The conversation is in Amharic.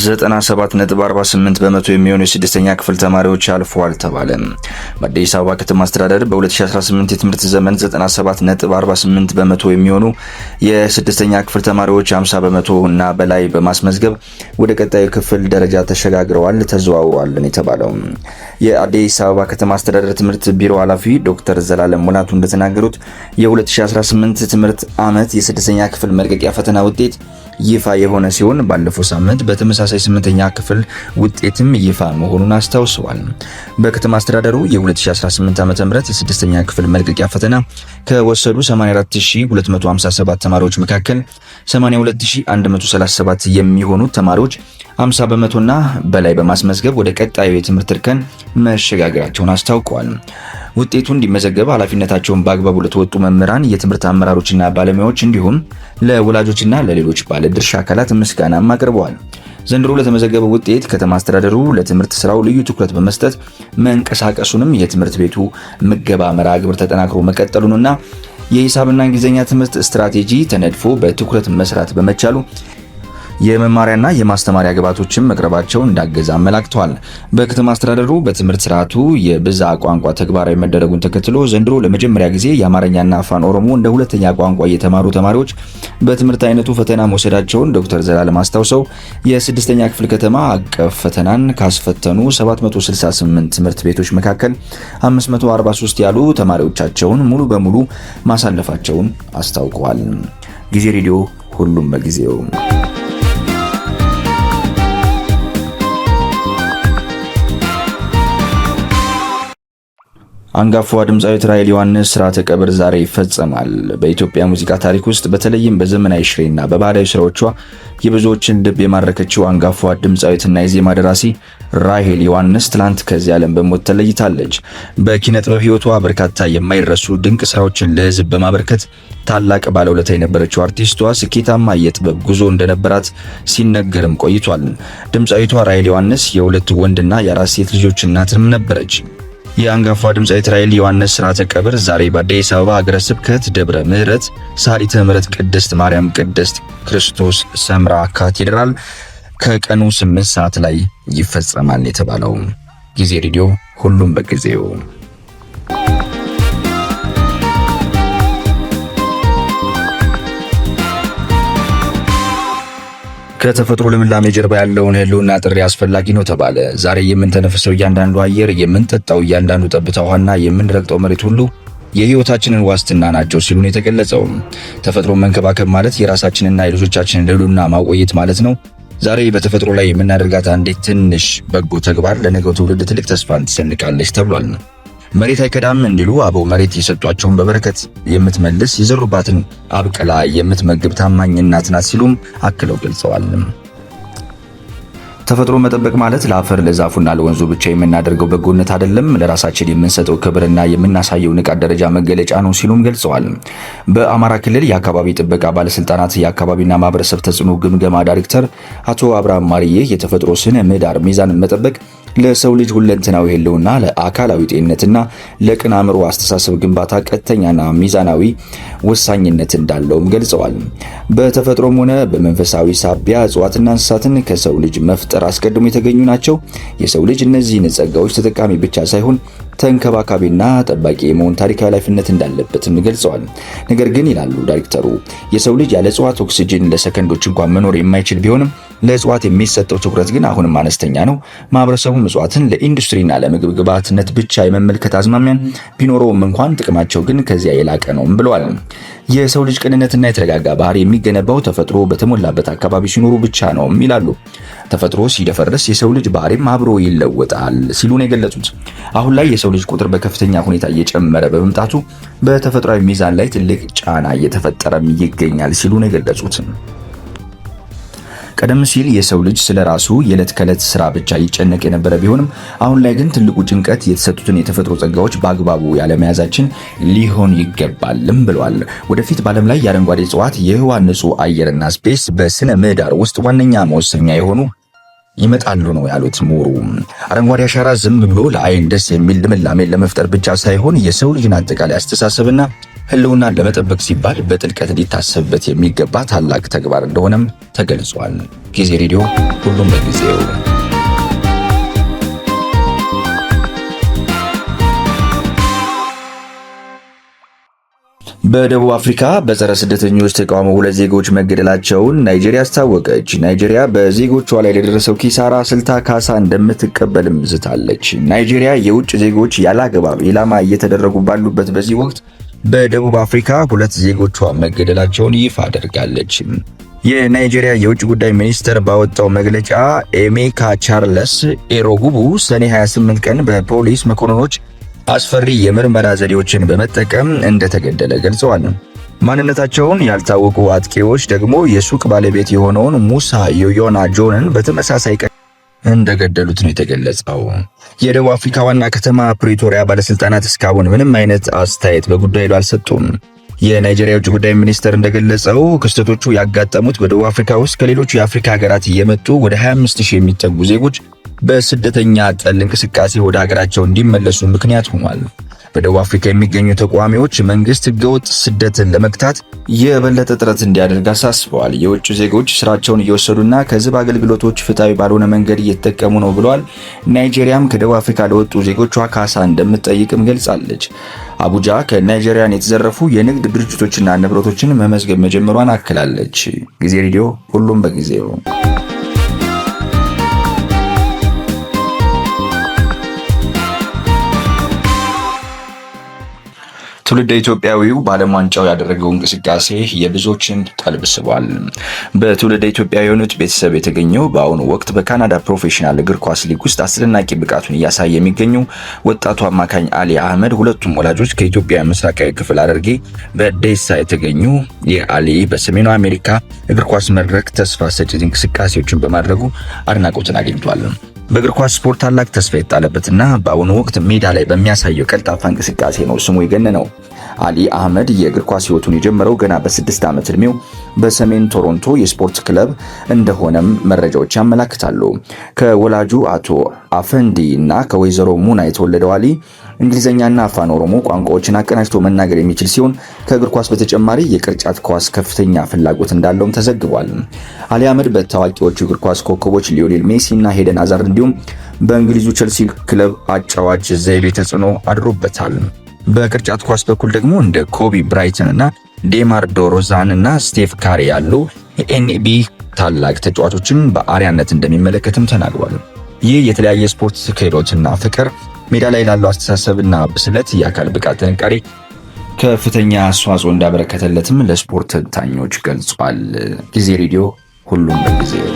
97.48 በመቶ የሚሆኑ የስድስተኛ ክፍል ተማሪዎች አልፈዋል ተባለ። በአዲስ አበባ ከተማ አስተዳደር በ2018 የትምህርት ዘመን 97.48 በመቶ የሚሆኑ የስድስተኛ ክፍል ተማሪዎች 50 በመቶ እና በላይ በማስመዝገብ ወደ ቀጣዩ ክፍል ደረጃ ተዘዋውረዋል የተባለው የአዲስ አበባ ከተማ አስተዳደር ትምህርት ቢሮ ኃላፊ ዶክተር ዘላለም ሙላቱ እንደተናገሩት የ2018 ትምህርት ዓመት የስድስተኛ ክፍል መልቀቂያ ፈተና ውጤት ይፋ የሆነ ሲሆን ባለፈው ሳምንት በተመሳሳይ 8ኛ ክፍል ውጤትም ይፋ መሆኑን አስታውሰዋል። በከተማ አስተዳደሩ የ2018 ዓ.ም የስድስተኛ ክፍል መልቀቂያ ፈተና ከወሰዱ 84257 ተማሪዎች መካከል 82137 የሚሆኑ ተማሪዎች 50 በመቶና በላይ በማስመዝገብ ወደ ቀጣዩ የትምህርት እርከን መሸጋገራቸውን አስታውቀዋል። ውጤቱ እንዲመዘገብ ኃላፊነታቸውን በአግባቡ ለተወጡ መምህራን፣ የትምህርት አመራሮችና ባለሙያዎች እንዲሁም ለወላጆችና ለሌሎች ባለድርሻ አካላት ምስጋናም አቅርበዋል። ዘንድሮ ለተመዘገበው ውጤት ከተማ አስተዳደሩ ለትምህርት ስራው ልዩ ትኩረት በመስጠት መንቀሳቀሱንም የትምህርት ቤቱ ምገባ መርሃ ግብር ተጠናክሮ መቀጠሉንና የሂሳብና እንግሊዝኛ ትምህርት ስትራቴጂ ተነድፎ በትኩረት መስራት በመቻሉ የመማሪያና የማስተማሪያ ግብዓቶችን መቅረባቸው እንዳገዛ አመላክተዋል። በከተማ አስተዳደሩ በትምህርት ስርዓቱ የብዝሃ ቋንቋ ተግባራዊ መደረጉን ተከትሎ ዘንድሮ ለመጀመሪያ ጊዜ የአማርኛና አፋን ኦሮሞ እንደ ሁለተኛ ቋንቋ የተማሩ ተማሪዎች በትምህርት አይነቱ ፈተና መውሰዳቸውን ዶክተር ዘላለም አስታውሰው የስድስተኛ ክፍል ከተማ አቀፍ ፈተናን ካስፈተኑ 768 ትምህርት ቤቶች መካከል 543 ያሉ ተማሪዎቻቸውን ሙሉ በሙሉ ማሳለፋቸውን አስታውቀዋል። ጊዜ ሬዲዮ፣ ሁሉም በጊዜው። አንጋፋዋ ድምፃዊት ራሔል ዮሐንስ ስርዓተ ቀብር ዛሬ ይፈጸማል። በኢትዮጵያ ሙዚቃ ታሪክ ውስጥ በተለይም በዘመናዊ ሽሬና በባህላዊ ስራዎቿ የብዙዎችን ልብ የማረከችው አንጋፋዋ ድምፃዊትና የዜማ ደራሲ ራሔል ዮሐንስ ትላንት ከዚህ ዓለም በሞት ተለይታለች። በኪነ ጥበብ ሕይወቷ በርካታ የማይረሱ ድንቅ ስራዎችን ለሕዝብ በማበርከት ታላቅ ባለውለታ የነበረችው አርቲስቷ ስኬታማ የጥበብ ጉዞ እንደነበራት ሲነገርም ቆይቷል። ድምፃዊቷ ራሔል ዮሐንስ የሁለት ወንድና የአራት ሴት ልጆች እናትም ነበረች። የአንጋፋ ድምፃዊት ራሔል ዮሐንስ ስርዓተ ቀብር ዛሬ በአዲስ አበባ ሀገረ ስብከት ደብረ ምሕረት ሰዓሊተ ምሕረት ቅድስት ማርያም ቅድስት ክርስቶስ ሰምራ ካቴድራል ከቀኑ 8 ሰዓት ላይ ይፈጸማል የተባለው። ጊዜ ሬዲዮ፣ ሁሉም በጊዜው። ከተፈጥሮ ልምላሜ ጀርባ ያለውን ህልውና ጥሪ አስፈላጊ ነው ተባለ። ዛሬ የምንተነፍሰው እያንዳንዱ አየር፣ የምንጠጣው እያንዳንዱ ጠብታ ውሃና የምንረግጠው መሬት ሁሉ የህይወታችንን ዋስትና ናቸው ሲሉ ነው የተገለጸው። ተፈጥሮን መንከባከብ ማለት የራሳችንና የልጆቻችንን ህልውና ማቆየት ማለት ነው። ዛሬ በተፈጥሮ ላይ የምናደርጋት አንዲት ትንሽ በጎ ተግባር ለነገው ትውልድ ትልቅ ተስፋን ትሰንቃለች ተብሏል። መሬት አይከዳም እንዲሉ አበው መሬት የሰጧቸውን በበረከት የምትመልስ የዘሩባትን አብቀላ የምትመግብ ታማኝ እናት ናት ሲሉም አክለው ገልጸዋል። ተፈጥሮ መጠበቅ ማለት ለአፈር ለዛፉና ለወንዙ ብቻ የምናደርገው በጎነት አይደለም፣ ለራሳችን የምንሰጠው ክብርና የምናሳየው ንቃት ደረጃ መገለጫ ነው ሲሉም ገልጸዋል። በአማራ ክልል የአካባቢ ጥበቃ ባለስልጣናት የአካባቢና ማህበረሰብ ተጽዕኖ ግምገማ ዳይሬክተር አቶ አብርሃም ማርዬ የተፈጥሮ ስነ ምህዳር ሚዛንን መጠበቅ ለሰው ልጅ ሁለንተናዊ ህልውና፣ ለአካላዊ ጤንነትና ለቅን አእምሮ አስተሳሰብ ግንባታ ቀጥተኛና ሚዛናዊ ወሳኝነት እንዳለውም ገልጸዋል። በተፈጥሮም ሆነ በመንፈሳዊ ሳቢያ እጽዋትና እንስሳትን ከሰው ልጅ መፍጠር አስቀድሞ የተገኙ ናቸው። የሰው ልጅ እነዚህን ጸጋዎች ተጠቃሚ ብቻ ሳይሆን ተንከባካቢና ጠባቂ የመሆን ታሪካዊ ኃላፊነት እንዳለበትም ገልጸዋል። ነገር ግን ይላሉ ዳይሬክተሩ፣ የሰው ልጅ ያለ እጽዋት ኦክሲጅን ለሰከንዶች እንኳን መኖር የማይችል ቢሆንም ለእጽዋት የሚሰጠው ትኩረት ግን አሁንም አነስተኛ ነው። ማህበረሰቡም እጽዋትን ለኢንዱስትሪና ለምግብ ግብዓትነት ብቻ የመመልከት አዝማሚያን ቢኖረውም እንኳን ጥቅማቸው ግን ከዚያ የላቀ ነው ብለዋል። የሰው ልጅ ቅንነትና የተረጋጋ ባህሪ የሚገነባው ተፈጥሮ በተሞላበት አካባቢ ሲኖሩ ብቻ ነው ይላሉ። ተፈጥሮ ሲደፈርስ የሰው ልጅ ባህሪም አብሮ ይለወጣል ሲሉ ነው የገለጹት። አሁን ላይ የሰው ልጅ ቁጥር በከፍተኛ ሁኔታ እየጨመረ በመምጣቱ በተፈጥሯዊ ሚዛን ላይ ትልቅ ጫና እየተፈጠረም ይገኛል ሲሉ ነው የገለጹት። ቀደም ሲል የሰው ልጅ ስለራሱ የዕለት ከዕለት ስራ ብቻ ይጨነቅ የነበረ ቢሆንም አሁን ላይ ግን ትልቁ ጭንቀት የተሰጡትን የተፈጥሮ ጸጋዎች በአግባቡ ያለመያዛችን ሊሆን ይገባልም ብለዋል። ወደፊት በዓለም ላይ የአረንጓዴ እጽዋት፣ የህዋ ንጹህ አየርና ስፔስ በስነ ምህዳር ውስጥ ዋነኛ መወሰኛ የሆኑ ይመጣሉ ነው ያሉት ምሁሩ። አረንጓዴ አሻራ ዝም ብሎ ለአይን ደስ የሚል ልምላሜን ለመፍጠር ብቻ ሳይሆን የሰው ልጅን አጠቃላይ አስተሳሰብና ህልውናን ለመጠበቅ ሲባል በጥልቀት ሊታሰብበት የሚገባ ታላቅ ተግባር እንደሆነም ተገልጿል። ጊዜ ሬዲዮ ሁሉም በጊዜው። በደቡብ አፍሪካ በጸረ ስደተኞች ተቃውሞ 2 ዜጎች መገደላቸውን ናይጄሪያ አስታወቀች። ናይጄሪያ በዜጎቿ ላይ ለደረሰው ኪሳራ ስልታ ካሳ እንደምትቀበልም ዝታለች። ናይጄሪያ የውጭ ዜጎች ያላግባብ ኢላማ እየተደረጉ ባሉበት በዚህ ወቅት በደቡብ አፍሪካ 2 ዜጎቿ መገደላቸውን ይፋ አድርጋለች። የናይጄሪያ የውጭ ጉዳይ ሚኒስቴር ባወጣው መግለጫ ኤሜካ ቻርለስ ኤሮጉቡ ሰኔ 28 ቀን በፖሊስ መኮንኖች አስፈሪ የምርመራ ዘዴዎችን በመጠቀም እንደተገደለ ገልጸዋል። ማንነታቸውን ያልታወቁ አጥቂዎች ደግሞ የሱቅ ባለቤት የሆነውን ሙሳ ዮዮና ጆንን በተመሳሳይ ቀን እንደገደሉት ነው የተገለጸው። የደቡብ አፍሪካ ዋና ከተማ ፕሪቶሪያ ባለስልጣናት እስካሁን ምንም አይነት አስተያየት በጉዳዩ ላይ አልሰጡም። የናይጄሪያ ውጭ ጉዳይ ሚኒስቴር እንደገለጸው ክስተቶቹ ያጋጠሙት በደቡብ አፍሪካ ውስጥ ከሌሎች የአፍሪካ ሀገራት የመጡ ወደ 25000 የሚጠጉ ዜጎች በስደተኛ ጠል እንቅስቃሴ ወደ ሀገራቸው እንዲመለሱ ምክንያት ሆኗል። በደቡብ አፍሪካ የሚገኙ ተቋሚዎች መንግስት ህገወጥ ስደትን ለመግታት የበለጠ ጥረት እንዲያደርግ አሳስበዋል። የውጭ ዜጎች ስራቸውን እየወሰዱና ከህዝብ አገልግሎቶች ፍትሃዊ ባልሆነ መንገድ እየተጠቀሙ ነው ብለዋል። ናይጄሪያም ከደቡብ አፍሪካ ለወጡ ዜጎቿ ካሳ እንደምትጠይቅም ገልጻለች። አቡጃ ከናይጄሪያን የተዘረፉ የንግድ ድርጅቶችና ንብረቶችን መመዝገብ መጀመሯን አክላለች። ጊዜ ሬዲዮ ሁሉም በጊዜው። ትውልደ ኢትዮጵያዊው በዓለም ዋንጫው ያደረገው እንቅስቃሴ የብዙዎችን ቀልብ ስቧል። በትውልደ ኢትዮጵያዊ የሆኑት ቤተሰብ የተገኘው በአሁኑ ወቅት በካናዳ ፕሮፌሽናል እግር ኳስ ሊግ ውስጥ አስደናቂ ብቃቱን እያሳየ የሚገኘው ወጣቱ አማካኝ አሊ አህመድ ሁለቱም ወላጆች ከኢትዮጵያ ምስራቃዊ ክፍል ሐረርጌ በዴሳ የተገኙ የአሊ በሰሜኑ አሜሪካ እግር ኳስ መድረክ ተስፋ ሰጪ እንቅስቃሴዎችን በማድረጉ አድናቆትን አግኝቷል። በእግር ኳስ ስፖርት ታላቅ ተስፋ የጣለበትና በአሁኑ ወቅት ሜዳ ላይ በሚያሳየው ቀልጣፋ እንቅስቃሴ ነው ስሙ የገነነው። አሊ አህመድ የእግር ኳስ ህይወቱን የጀመረው ገና በ6 ዓመት ዕድሜው በሰሜን ቶሮንቶ የስፖርት ክለብ እንደሆነም መረጃዎች ያመላክታሉ። ከወላጁ አቶ አፈንዲ እና ከወይዘሮ ሙና የተወለደው አሊ እንግሊዘኛና አፋን ኦሮሞ ቋንቋዎችን አቀናጅቶ መናገር የሚችል ሲሆን ከእግር ኳስ በተጨማሪ የቅርጫት ኳስ ከፍተኛ ፍላጎት እንዳለውም ተዘግቧል። አሊ አህመድ በታዋቂዎቹ እግር ኳስ ኮከቦች ሊዮኔል ሜሲ እና ሄደን አዛርድ እንዲሁም በእንግሊዙ ቼልሲ ክለብ አጫዋች ዘይቤ ተጽዕኖ አድሮበታል። በቅርጫት ኳስ በኩል ደግሞ እንደ ኮቢ ብራይተን እና ዴማር ዶሮዛን እና ስቴፍ ካሪ ያሉ የኤንቢ ታላቅ ተጫዋቾችን በአርያነት እንደሚመለከትም ተናግሯል። ይህ የተለያየ ስፖርት ክህሎትና ፍቅር ሜዳ ላይ ላለው አስተሳሰብና ብስለት የአካል ብቃት ጥንካሬ ከፍተኛ አስተዋጽኦ እንዳበረከተለትም ለስፖርት ተንታኞች ገልጿል። ጊዜ ሬዲዮ ሁሉም በጊዜው።